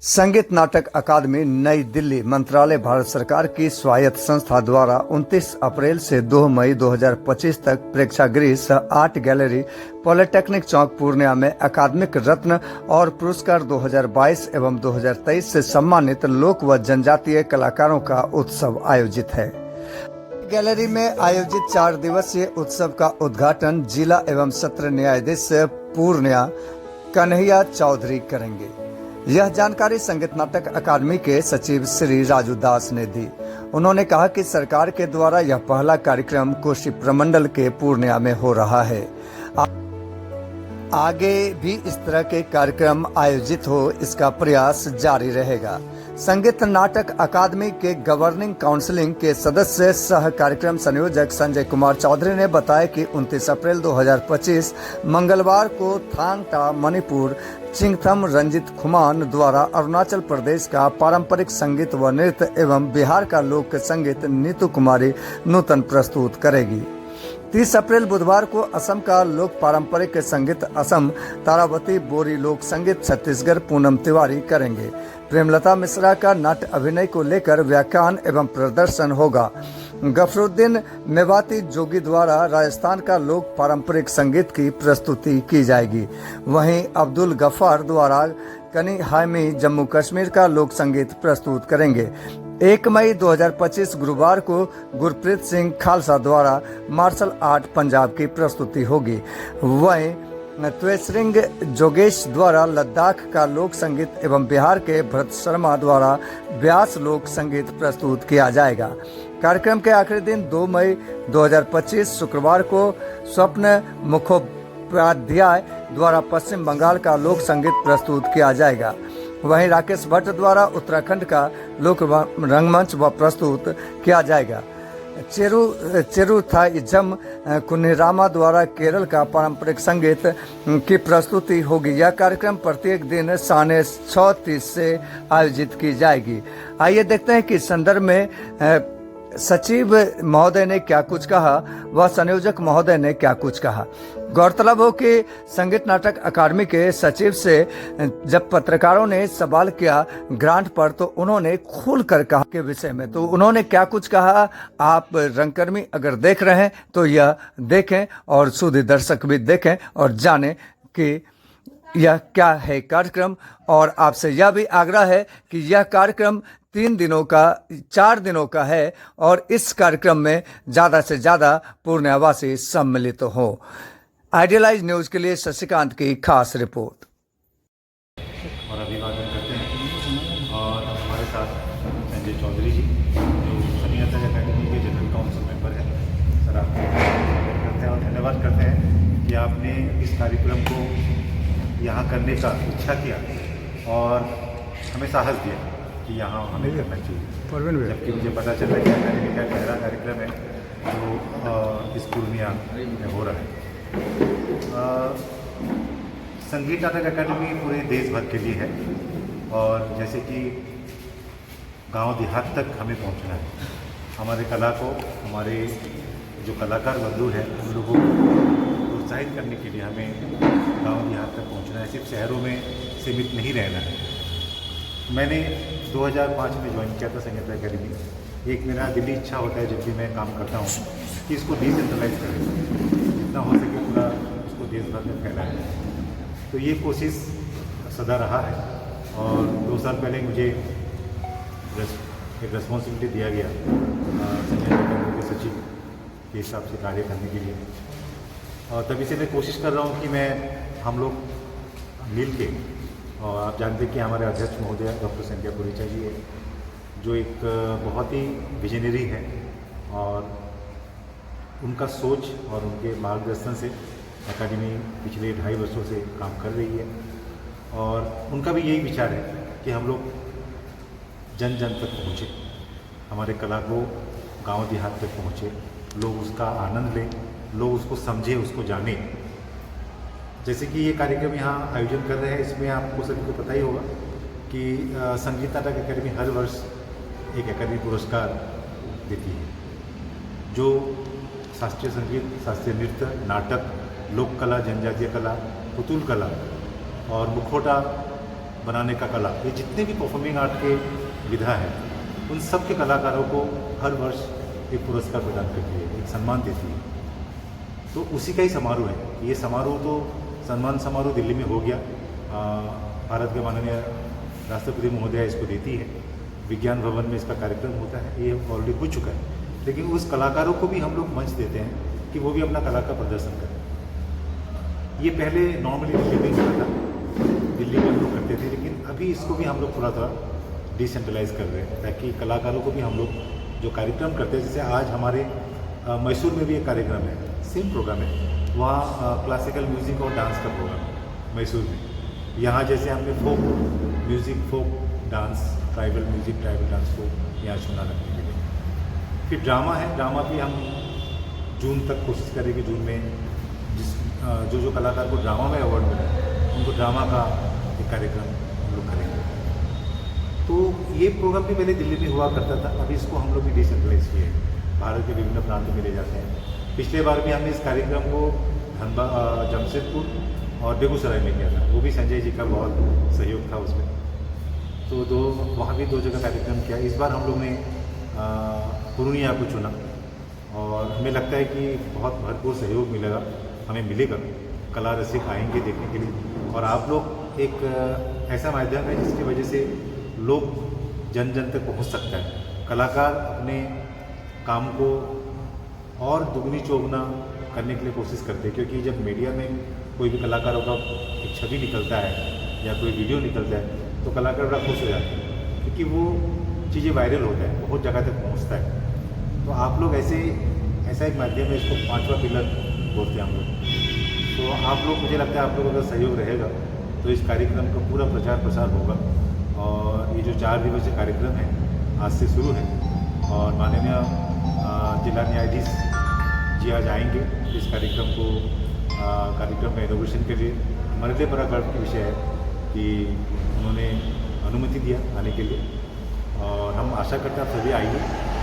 संगीत नाटक अकादमी नई दिल्ली मंत्रालय भारत सरकार की स्वायत्त संस्था द्वारा 29 अप्रैल से 2 मई 2025 तक प्रेक्षागृह सह आर्ट गैलरी पॉलिटेक्निक चौक पूर्णिया में अकादमिक रत्न और पुरस्कार 2022 एवं 2023 से सम्मानित लोक व जनजातीय कलाकारों का उत्सव आयोजित है। गैलरी में आयोजित 4 दिवसीय उत्सव का उद्घाटन जिला एवं सत्र न्यायाधीश पूर्णिया कन्हैया चौधरी करेंगे। यह जानकारी संगीत नाटक अकादमी के सचिव श्री राजू दास ने दी। उन्होंने कहा कि सरकार के द्वारा यह पहला कार्यक्रम कोशी प्रमंडल के पूर्णिया में हो रहा है। आगे भी इस तरह के कार्यक्रम आयोजित हो, इसका प्रयास जारी रहेगा। संगीत नाटक अकादमी के गवर्निंग काउंसिलिंग के सदस्य सह कार्यक्रम संयोजक संजय कुमार चौधरी ने बताया कि 29 अप्रैल 2025 मंगलवार को थांगटा मणिपुर चिंगथम रंजित खुमान द्वारा अरुणाचल प्रदेश का पारंपरिक संगीत व नृत्य एवं बिहार का लोक संगीत नीतू कुमारी नूतन प्रस्तुत करेगी। 30 अप्रैल बुधवार को असम का लोक पारंपरिक संगीत असम तारावती बोरी लोक संगीत छत्तीसगढ़ पूनम तिवारी करेंगे। प्रेमलता मिश्रा का नाट्य अभिनय को लेकर व्याख्यान एवं प्रदर्शन होगा। गफरुद्दीन मेवाती जोगी द्वारा राजस्थान का लोक पारंपरिक संगीत की प्रस्तुति की जाएगी। वहीं अब्दुल गफ्फार द्वारा कनी हामी जम्मू कश्मीर का लोक संगीत प्रस्तुत करेंगे। 1 मई 2025 गुरुवार को गुरप्रीत सिंह खालसा द्वारा मार्शल आर्ट पंजाब की प्रस्तुति होगी। वहीं त्वेसरिंग जोगेश द्वारा लद्दाख का लोक संगीत एवं बिहार के भरत शर्मा द्वारा ब्यास लोक संगीत प्रस्तुत किया जाएगा। कार्यक्रम के आखिरी दिन 2 मई 2025 शुक्रवार को स्वप्न मुखोपाध्याय द्वारा पश्चिम बंगाल का लोक संगीत प्रस्तुत किया जाएगा। वहीं राकेश भट्ट द्वारा उत्तराखंड का लोक रंगमंच व प्रस्तुत किया जाएगा। चेरुथाइजम कुन्हिरामा द्वारा केरल का पारंपरिक संगीत की प्रस्तुति होगी। यह कार्यक्रम प्रत्येक दिन 6:30 से आयोजित की जाएगी। आइए देखते हैं कि इस संदर्भ में सचिव महोदय ने क्या कुछ कहा व संयोजक महोदय ने क्या कुछ कहा। गौरतलब हो कि संगीत नाटक अकादमी के सचिव से जब पत्रकारों ने सवाल किया ग्रांट पर, तो उन्होंने खुलकर कहा के विषय में। तो उन्होंने क्या कुछ कहा, आप रंगकर्मी अगर देख रहे हैं तो यह देखें और सुधी दर्शक भी देखें और जानें कि यह क्या है कार्यक्रम। और आपसे यह भी आग्रह है कि यह कार्यक्रम 4 दिनों का है और इस कार्यक्रम में ज़्यादा से ज़्यादा पूर्णियावासी सम्मिलित हो। आइडियलाइज न्यूज़ के लिए शशिकांत की खास रिपोर्ट। और अभिवादन करते हैं और हमारे साथ संजय चौधरी जी जो संगीत अकादमी के जनरल काउंसिल मेंबर हैं। सर आपको करते हैं और धन्यवाद करते हैं कि आपने इस कार्यक्रम को यहाँ करने का इच्छा किया और हमें साहस दिया कि यहाँ हमें करना चाहिए। जबकि मुझे पता चला कि अकादमी का पहला कार्यक्रम है जो इस पूर्णिया में हो रहा है। संगीत नाटक अकादमी पूरे देश भर के लिए है और जैसे कि गांव देहात तक हमें पहुंचना है। हमारे कला को, हमारे जो कलाकार बंधु हैं उन लोगों को प्रोत्साहित करने के लिए हमें गांव देहात तक पहुंचना है। सिर्फ शहरों में सीमित नहीं रहना है। मैंने 2005 में ज्वाइन किया था संगीत अकादमी। एक मेरा दिली इच्छा होता है जब भी मैं काम करता हूँ कि इसको डिसेंट्रलाइज करें, जितना हो सके पूरा उसको देश भर में फैलाएं। तो ये कोशिश सदा रहा है और 2 साल पहले मुझे एक रिस्पॉन्सिबिलिटी दिया गया संगीत अकादमी के सचिव के हिसाब से कार्य करने के लिए। और तभी से मैं कोशिश कर रहा हूँ कि हम लोग मिल के, और आप जानते हैं कि हमारे अध्यक्ष महोदय डॉक्टर संध्या पुरीचा जी है जो एक बहुत ही विजनरी है और उनका सोच और उनके मार्गदर्शन से अकादमी पिछले 2.5 वर्षों से काम कर रही है। और उनका भी यही विचार है कि हम लोग जन जन तक पहुँचे, हमारे कला को गांव देहात तक पहुँचे, लोग उसका आनंद लें, लोग उसको समझें, उसको जानें। जैसे कि ये कार्यक्रम यहाँ आयोजन कर रहे हैं, इसमें आपको सभी को पता ही होगा कि संगीत नाटक अकादमी हर वर्ष एक अकादमी पुरस्कार देती है जो शास्त्रीय संगीत, शास्त्रीय नृत्य, नाटक, लोक कला, जनजातीय कला, पुतुल कला और मुखौटा बनाने का कला, ये जितने भी परफॉर्मिंग आर्ट के विधा हैं उन सब के कलाकारों को हर वर्ष एक पुरस्कार प्रदान करती है, एक सम्मान देती है। तो उसी का ही समारोह है ये समारोह। तो सम्मान समारोह दिल्ली में हो गया, भारत के माननीय राष्ट्रपति महोदया इसको देती है, विज्ञान भवन में इसका कार्यक्रम होता है, ये ऑलरेडी हो चुका है। लेकिन उस कलाकारों को भी हम लोग मंच देते हैं कि वो भी अपना कला का प्रदर्शन करें। ये पहले नॉर्मली दिल्ली में होता था, दिल्ली में हम लोग करते थे, लेकिन अभी इसको भी हम लोग थोड़ा थोड़ा डिसेंट्रलाइज कर रहे हैं ताकि कलाकारों को भी हम लोग जो कार्यक्रम करते हैं, जैसे आज हमारे मैसूर में भी एक कार्यक्रम है, सेम प्रोग्राम है, वहाँ क्लासिकल म्यूज़िक और डांस का प्रोग्राम है मैसूर में। यहाँ जैसे हमने folk music, folk dance, tribal music, tribal dance को यहाँ चुना रखने के लिए। फिर ड्रामा है, ड्रामा भी हम जून तक कोशिश करेंगे, जून में जो कलाकार को ड्रामा में अवार्ड मिला उनको ड्रामा का एक कार्यक्रम हम लोग करेंगे। तो ये प्रोग्राम भी पहले दिल्ली में हुआ करता था, अभी इसको हम लोग भी डिसेंट्रलाइज किए हैं, भारत के विभिन्न प्रांतों में ले जाते हैं। पिछले बार भी हमने इस कार्यक्रम को जमशेदपुर और बेगूसराय में किया था, वो भी संजय जी का बहुत सहयोग था उसमें। तो वहाँ भी 2 जगह कार्यक्रम किया। इस बार हम लोग ने पूर्णिया को चुना और हमें लगता है कि बहुत भरपूर सहयोग हमें मिलेगा। कला रसिक आएंगे देखने के लिए और आप लोग एक ऐसा माध्यम है जिसकी वजह से लोग जन जन तक पहुंच सकता है। कलाकार अपने काम को और दुगनी चौगुना करने के लिए कोशिश करते हैं, क्योंकि जब मीडिया में कोई भी कलाकारों का एक छवि निकलता है या कोई वीडियो निकलता है तो कलाकार बड़ा खुश हो जाते हैं, क्योंकि वो चीज़ें वायरल होता है, बहुत जगह तक पहुंचता है। तो आप लोग ऐसा एक माध्यम है, इसको 5वां पिलर बोलते हैं हम लोग। तो आप लोग, मुझे लगता है आप लोगों का सहयोग रहेगा तो इस कार्यक्रम का पूरा प्रचार प्रसार होगा। और ये जो 4 दिवसीय कार्यक्रम है आज से शुरू है और माननीय जिला न्यायाधीश जी आज आएंगे इस कार्यक्रम का इनोग्रेशन के लिए। हमारे लिए बड़ा गर्व का विषय है कि उन्होंने अनुमति दिया आने के लिए और हम आशा करते हैं आप सभी आइए,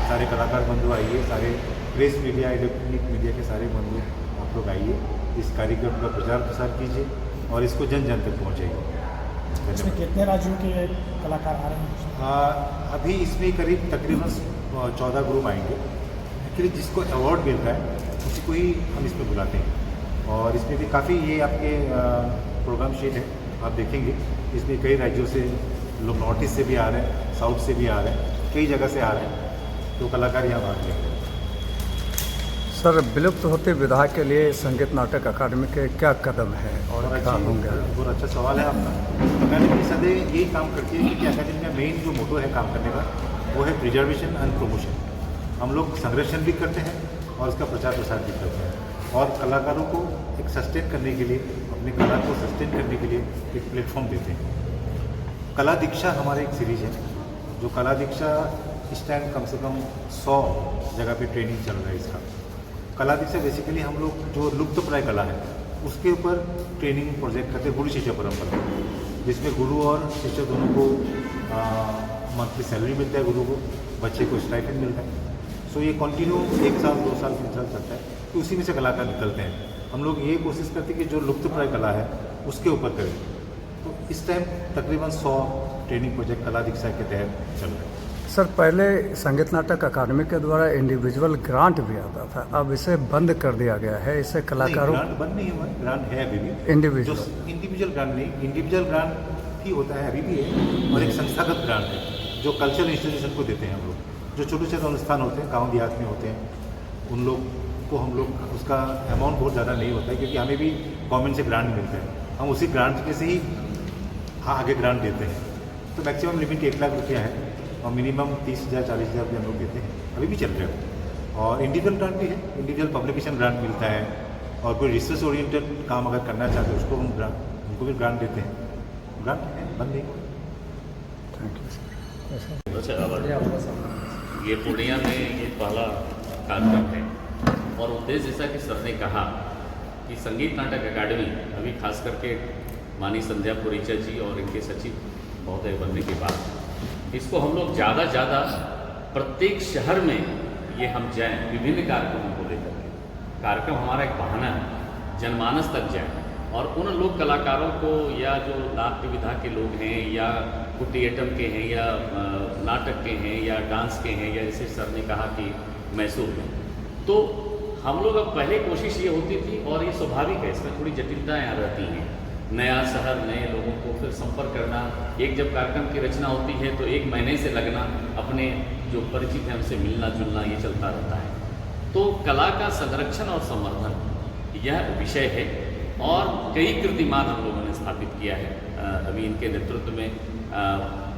सारे कलाकार बंधु आइए, सारे प्रेस मीडिया, इलेक्ट्रॉनिक मीडिया के सारे बंधु आप लोग आइए, इस कार्यक्रम का प्रचार प्रसार कीजिए और इसको जन जन तक पहुँचाइए। इसमें कितने राज्यों के कलाकार आ रहे हैं? अभी इसमें करीब तकरीबन 14 ग्रुप आएंगे। एक्चुअली जिसको अवार्ड मिलता है उसी को ही हम इसमें बुलाते हैं और इसमें भी काफ़ी, ये आपके प्रोग्राम शीट है, आप देखेंगे इसमें कई राज्यों से लोग, नॉर्थ ईस्ट से भी आ रहे हैं, साउथ से भी आ रहे हैं, कई जगह से आ रहे हैं, तो कलाकार यहाँ भाग लेंगे। सर, विलुप्त होते विधा के लिए संगीत नाटक अकादमी के क्या कदम है और क्या होंगे? बहुत अच्छा सवाल है आपका। अकादमी सदैव यही काम करती है क्योंकि अकादमी का मेन जो मोटो है काम करने का वो है प्रिजर्वेशन एंड प्रमोशन। हम लोग संरक्षण भी करते हैं और उसका प्रचार प्रसार भी करते हैं और कलाकारों को एक सस्टेन करने के लिए, अपनी कला को सस्टेन करने के लिए एक प्लेटफॉर्म देते हैं। कला दीक्षा हमारी एक सीरीज है, जो कला दीक्षा इस टाइम कम से कम 100 जगह पे ट्रेनिंग चल रहा है इसका। कला दीक्षा बेसिकली हम लोग जो लुप्तप्राय कला है उसके ऊपर ट्रेनिंग प्रोजेक्ट करते हैं, गुरु शिष्य परंपरा, जिसमें गुरु और शिष्य दोनों को मंथली सैलरी मिलता है, गुरु को, बच्चे को स्टाइपेंड मिलता है। सो ये कंटिन्यू 1 साल 2 साल 3 साल चलता है, तो उसी में से कलाकार निकलते हैं। हम लोग ये कोशिश करते हैं कि जो लुप्तप्राय कला है उसके ऊपर करें। तो इस टाइम तकरीबन 100 ट्रेनिंग प्रोजेक्ट कला दीक्षा के तहत चल रहे हैं। सर, पहले संगीत नाटक अकादमी के द्वारा इंडिविजुअल ग्रांट भी आता था, अब इसे बंद कर दिया गया है। इससे कलाकारों, ग्रांट बंद नहीं हुआ, ग्रांट है अभी भी। इंडिविजुअल ग्रांट नहीं, इंडिविजुअल ग्रांट भी होता है, अभी भी है, और एक संस्थागत ग्रांट है जो कल्चरल इंस्टीट्यूशन को देते हैं हम लोग। जो छोटे छोटे अनुष्ठान होते हैं, गाँव देहात में होते हैं, उन लोग को हम लोग, उसका अमाउंट बहुत ज़्यादा नहीं होता है क्योंकि हमें भी गवर्नमेंट से ग्रांट मिलता है, हम उसी ग्रांट के से ही आगे ग्रांट देते हैं। तो मैक्सिमम लिमिट 1 लाख रुपया है और मिनिमम 30,000 40,000 रुपये हम लोग देते हैं, अभी भी चल रहे हैं। और इंडिविजुअल ग्रांट भी है, इंडिविजुअल पब्लिकेशन ग्रांट मिलता है और कोई रिसर्च ओरिएंटेड काम अगर करना चाहते हैं उसको हम उनको भी ग्रांट देते हैं। ग्रांट है, बंद नहीं। Thank you. ये पूर्णिया में ये पहला कार्यक्रम है और उद्देश्य जैसा कि सर ने कहा कि संगीत नाटक अकादमी अभी खास करके मानी संध्या पुरीचा जी और इनके सचिव महोदय बनने के बाद इसको हम लोग ज़्यादा प्रत्येक शहर में ये हम जाएं, विभिन्न कार्यक्रमों को लेकर के। कार्यक्रम हमारा एक बहाना है, जनमानस तक जाए और उन लोक कलाकारों को या जो नाट्य विधा के लोग हैं या कुटियाट्टम के हैं या नाटक के हैं या डांस के हैं या जैसे सर ने कहा कि मैसूर में, तो हम लोग अब पहले कोशिश ये होती थी और ये स्वाभाविक है, इसमें थोड़ी जटिलताएँ आ रहती हैं, नया शहर नए लोगों को फिर संपर्क करना, एक जब कार्यक्रम की रचना होती है तो 1 महीने से लगना अपने जो परिचित हैं उनसे मिलना जुलना ये चलता रहता है। तो कला का संरक्षण और संवर्धन यह विषय है और कई कीर्तिमान हम लोगों ने स्थापित किया है। अभी इनके नेतृत्व में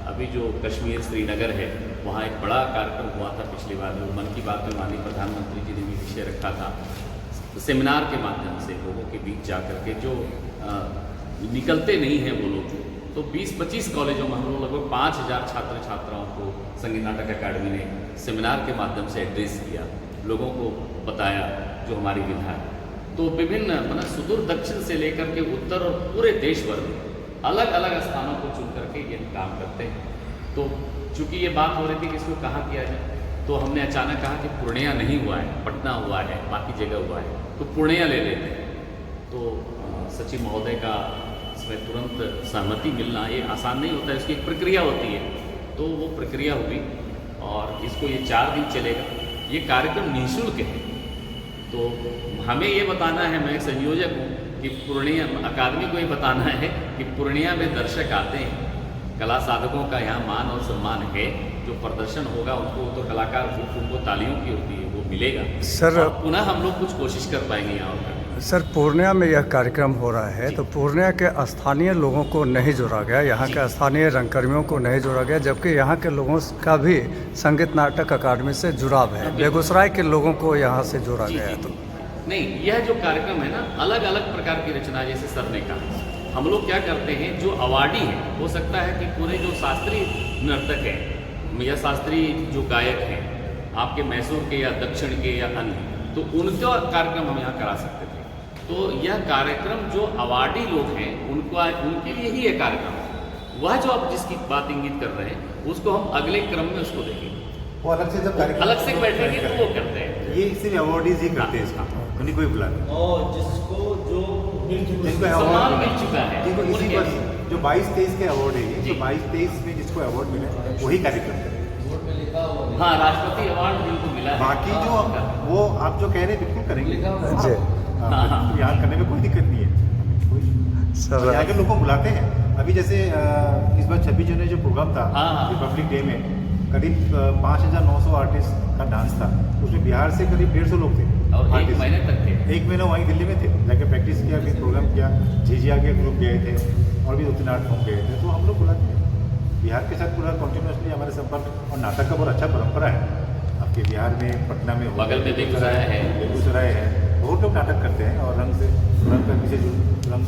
अभी जो कश्मीर श्रीनगर है वहाँ एक बड़ा कार्यक्रम हुआ था पिछली बार, जो मन की बात में माननीय प्रधानमंत्री जी ने भी विषय रखा था, सेमिनार के माध्यम से लोगों के बीच जा कर के जो निकलते नहीं हैं वो लोग, तो 20-25 कॉलेजों में हम लोग लगभग 5000 छात्र छात्राओं को संगीत नाटक अकादमी ने सेमिनार के माध्यम से एड्रेस किया, लोगों को बताया जो हमारी विधा है। तो विभिन्न मतलब सुदूर दक्षिण से लेकर के उत्तर और पूरे देश भर में अलग अलग स्थानों को चुन करके ये काम करते हैं। तो चूँकि ये बात हो रही थी कि इसको कहाँ किया जाए, तो हमने अचानक कहा कि पूर्णिया नहीं हुआ है, पटना हुआ है, बाकी जगह हुआ है, तो पूर्णिया ले लेते हैं। तो सचिव महोदय का इसमें तुरंत सहमति मिलना ये आसान नहीं होता है, इसकी एक प्रक्रिया होती है। तो वो प्रक्रिया हुई और इसको ये 4 दिन चलेगा। ये कार्यक्रम निःशुल्क है, तो हमें ये बताना है, मैं एक संयोजक हूँ, कि पूर्णिया अकादमी को ये बताना है कि पूर्णिया में दर्शक आते हैं, कला साधकों का यहाँ मान और सम्मान है, जो प्रदर्शन होगा उनको तो कलाकार उनको तालियों की होती है वो मिलेगा सर। और पुनः हम लोग कुछ कोशिश कर पाएंगे यहाँ सर, पूर्णिया में यह कार्यक्रम हो रहा है तो पूर्णिया के स्थानीय लोगों को नहीं जोड़ा गया, यहाँ के स्थानीय रंगकर्मियों को नहीं जोड़ा गया, जबकि यहाँ के लोगों का भी संगीत नाटक अकादमी से जुड़ाव है। बेगूसराय के लोगों को यहाँ से जोड़ा गया है। तो नहीं, यह जो कार्यक्रम है ना, अलग अलग प्रकार की रचना, जैसे सर ने कहा, हम लोग क्या करते हैं, जो अवार्डी है, हो सकता है कि पूरे जो शास्त्रीय नर्तक हैं या शास्त्रीय जो गायक हैं आपके मैसूर के या दक्षिण के या अन्य, तो उनका कार्यक्रम हम यहाँ करा सकते थे। तो यह कार्यक्रम जो अवार्डी लोग हैं उनके लिए ही यह कार्यक्रम है। वह जो आप जिसकी बात इंगित कर रहे हैं उसको हम अगले क्रम में उसको देखेंगे, वो अलग से जब कार्यक्रम अलग से बैठेंगे तो वो करते हैं। ये सिर्फ अवार्डीज ही करते हैं इसका, उन्हीं को ही बुलाते हैं। और जिसको जो जिनको सम्मान अवार्ड मिल चुका है जिनको इसी उनके वर्ष जो 22-23 के अवार्ड है, जो 22-23 में जिसको अवार्ड मिले वही कार्यक्रम करें। हाँ, राष्ट्रपति अवार्ड जिनको मिला है। बाकी जो वो आप जो कह रहे हैं बिल्कुल करेंगे जी। यहाँ करने में कोई दिक्कत नहीं है। सर, यहाँ के लोगों को बुलाते हैं। अभी जैसे इस बार 26 जनवरी जो प्रोग्राम था रिपब्लिक डे में, करीब 5900 आर्टिस्ट का डांस था, उसमें बिहार से करीब 150 लोग थे और 1 artist। महीने तक थे। 1 महीना वहीं दिल्ली में थे, जाके प्रैक्टिस किया, फिर प्रोग्राम किया, झिझिया के ग्रुप गए थे और भी 2-3 आर्ट फॉर्म गए थे। तो हम लोग बुलाते हैं बिहार के साथ पूरा कॉन्टिन्यूसली हमारे संपर्क, और नाटक का बहुत अच्छा परंपरा है आपके बिहार में, पटना में, बगल में बेगूसराय है। बेगूसराय है, बहुत लोग नाटक करते हैं और रंग से रंग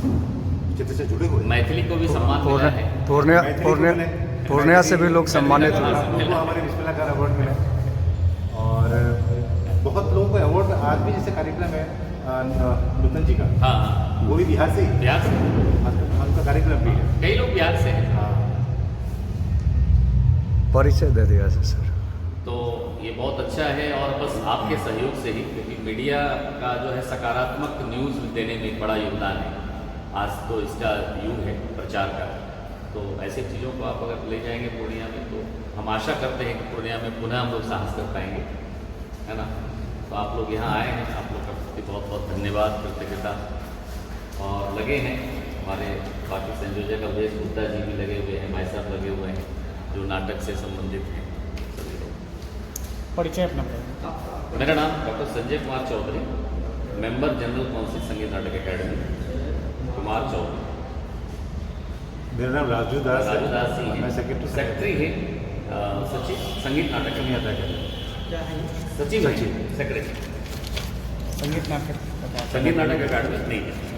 चित्र से जुड़े हुए। मैथिली को भी सम्मान मिला है। पूर्णिया से भी लोग सम्मानित हुए। उनको हमारे बिस्मिल्लाह अवार्ड मिला और बहुत लोगों को अवार्ड आज भी, जैसे कार्यक्रम है नूतन जी का, हाँ, वो भी बिहार से ही, बिहार से उनका कार्यक्रम भी है। कई लोग बिहार से हैं। हाँ, परिचय दे दिया सर। तो ये बहुत अच्छा है और बस आपके सहयोग से ही, क्योंकि मीडिया का जो है सकारात्मक न्यूज़ देने में बड़ा योगदान है। आज तो इसका युग है प्रचार का, तो ऐसे चीज़ों को आप अगर ले जाएंगे पूर्णिया में, तो हम आशा करते हैं कि पूर्णिया में पुनः हम लोग साहस कर पाएंगे, है ना। तो आप लोग यहाँ आए हैं, आप लोग का प्रति बहुत बहुत धन्यवाद, कृतज्ञता। और लगे हैं हमारे बाकी संयोजक अवधेश गुप्ता जी भी लगे हुए हैं, भाई साहब लगे हुए हैं जो नाटक से संबंधित हैं सभी लोग। परिचय अपना बताइए। मेरा नाम doctor Sanjay Kumar Chaudhary, member general council Sangeet Natak academy Kumar Chaudhary. मेरा नाम राजू दास है, जी मैं हैं, सेक्रेटरी है सचिव संगीत नाटक में अदा कर क्या है ये? सचिव है, सचिव। सेक्रेटरी संगीत नाटक संगीत नाटक अकादमी नहीं है।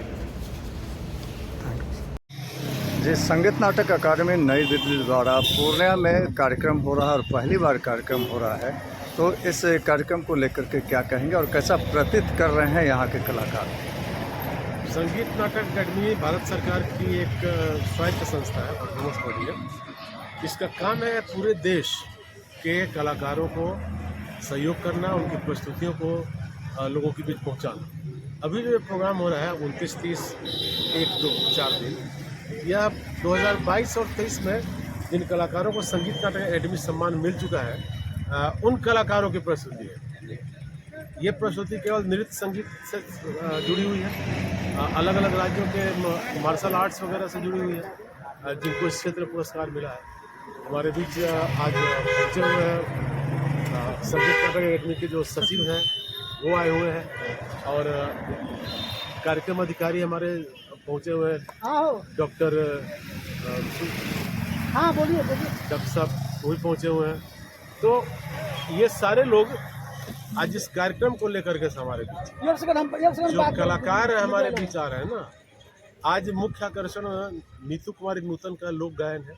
जी, संगीत नाटक अकादमी नई दिल्ली द्वारा पूर्णिया में कार्यक्रम हो रहा है और पहली बार कार्यक्रम हो रहा है, तो इस कार्यक्रम को लेकर के क्या कहेंगे और कैसा प्रतीत कर रहे हैं यहाँ के कलाकार? संगीत नाटक अकादमी भारत सरकार की एक स्वायत्त संस्था है, ऑटोनोमस बॉडी है। इसका काम है पूरे देश के कलाकारों को सहयोग करना, उनकी प्रस्तुतियों को लोगों के बीच पहुंचाना। अभी जो ये प्रोग्राम हो रहा है 29, 30, 1, 2, 4 दिन, यह 2022 और 23 में जिन कलाकारों को संगीत नाटक अकादमी सम्मान मिल चुका है उन कलाकारों की प्रस्तुति है। ये प्रस्तुति केवल नृत्य संगीत से जुड़ी हुई है, अलग अलग राज्यों के मार्शल आर्ट्स वगैरह से जुड़ी हुई है, जिनको इस क्षेत्र में पुरस्कार मिला है। हमारे बीच आज पहुँचे हुए हैं संगीत नाटक अकादमी के जो सचिव हैं वो आए हुए हैं, और कार्यक्रम अधिकारी हमारे पहुँचे हुए हैं, डॉक्टर डॉक्टर साहब वो भी पहुँचे हुए हैं। तो ये सारे लोग आज इस कार्यक्रम को लेकर के हमारे बीच जो कलाकार हमारे बीच आ रहे हैं ना, आज मुख्य आकर्षण नीतू कुमारी नूतन का लोक गायन है।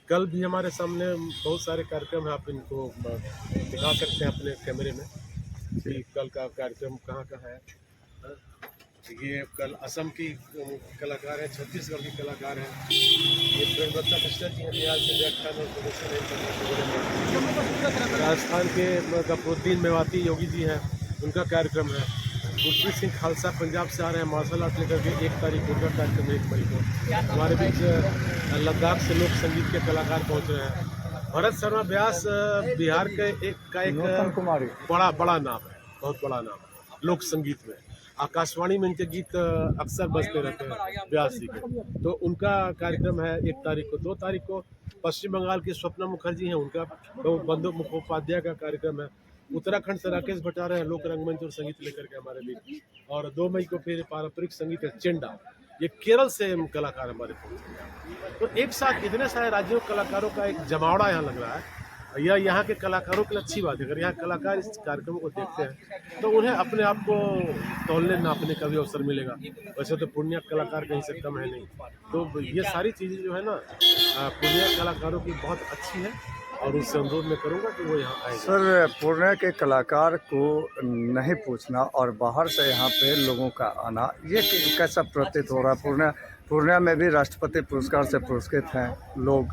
कल भी हमारे सामने बहुत सारे कार्यक्रम हैं, आप इनको दिखा सकते हैं अपने कैमरे में कि कल का कार्यक्रम कहाँ कहाँ है। ये कल असम की कलाकार हैं, छत्तीसगढ़ की कलाकार हैं, ये प्रेमदत्ता कृष्णा जी हैं, बिहार से व्याख्यान और प्रदर्शन। राजस्थान के गफरुद्दीन मेवाती योगी जी हैं, उनका कार्यक्रम है। गुरप्रीत सिंह खालसा पंजाब से आ रहे हैं, मार्शल आर्ट लेकर के 1 तारीख को उनका कार्यक्रम है, 1 मई को। हमारे बीच लद्दाख से लोक संगीत के कलाकार पहुँच रहे हैं। भरत शर्मा व्यास बिहार के एक बड़ा नाम है, बहुत बड़ा नाम है लोक संगीत में। आकाशवाणी में इनके गीत अक्सर बजते रहते हैं व्यास जी के। तो उनका कार्यक्रम है 1 तारीख को। 2 तारीख को पश्चिम बंगाल की स्वप्ना मुखर्जी हैं, उनका बंधु मुखोपाध्याय का कार्यक्रम है। उत्तराखंड से राकेश भट्टारे हैं, लोक रंगमंच और संगीत लेकर के हमारे बीच। और 2 मई को फिर पारंपरिक संगीत है चेंडा, ये केरल से कलाकार हमारे पहुँचे। तो एक साथ इतने सारे राज्यों के कलाकारों का एक जमावड़ा यहाँ लग रहा है। यह यहाँ के कलाकारों के लिए अच्छी बात है। अगर यहाँ कलाकार इस कार्यक्रम को देखते हैं तो उन्हें अपने आप को तौलने नापने का भी अवसर मिलेगा। वैसे तो पूर्णिया कलाकार कहीं से कम है नहीं। तो ये सारी चीज़ें जो है ना पूर्णिया कलाकारों की बहुत अच्छी है, और उससे अनुरोध मैं करूँगा कि वो यहाँ आए। सर, पूर्णिया के कलाकार को नहीं पूछना और बाहर से यहाँ पे लोगों का आना, ये कैसा प्रतीत हो रहा है? पूर्णिया में भी राष्ट्रपति पुरस्कार से पुरस्कृत हैं लोग,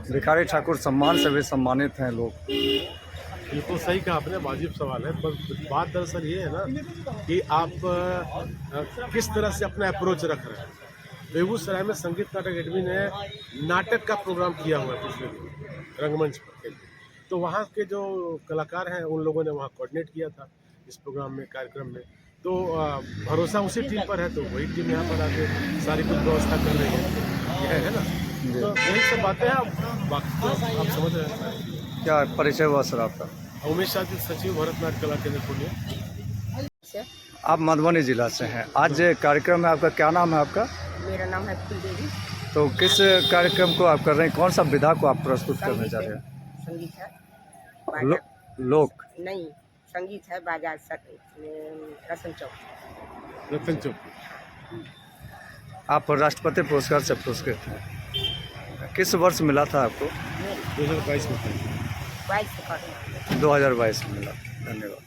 भिखारी ठाकुर सम्मान से भी सम्मानित हैं लोग। बिल्कुल सही कहा आपने, वाजिब सवाल है। पर बात दरअसल ये है ना कि आप किस तरह से अपना अप्रोच रख रहे हैं। बेगूसराय में संगीत नाटक अकादमी ने नाटक का प्रोग्राम किया हुआ है पिछले दिन रंगमंच पर। तो वहाँ के जो कलाकार हैं उन लोगों ने वहाँ कोऑर्डिनेट किया था इस प्रोग्राम में, कार्यक्रम में। तो भरोसा उसी टीम पर है, तो वही टीम यहाँ पर आके सारी कुछ व्यवस्था कर रही है। यह है ना, तो यही सब बातें हैं। बाकी तो आप समझ रहे हैं। क्या परिचय हुआ सर आपका? उमेश शाह जी, सचिव भरतनाट्य कला केंद्र पूर्णिया। आप मधुबनी जिला से हैं। आज कार्यक्रम है आपका, क्या नाम है आपका? मेरा नाम है फूलदेवी। तो किस कार्यक्रम को आप कर रहे हैं, कौन सा विधा को आप प्रस्तुत करने जा रहे हैं? संगीत है लोक नहीं, संगीत है बाजार रतन चौक। आप राष्ट्रपति पुरस्कार से पुरस्कृत हैं। किस वर्ष मिला था आपको? 2022 में 22 2022 में मिला। धन्यवाद।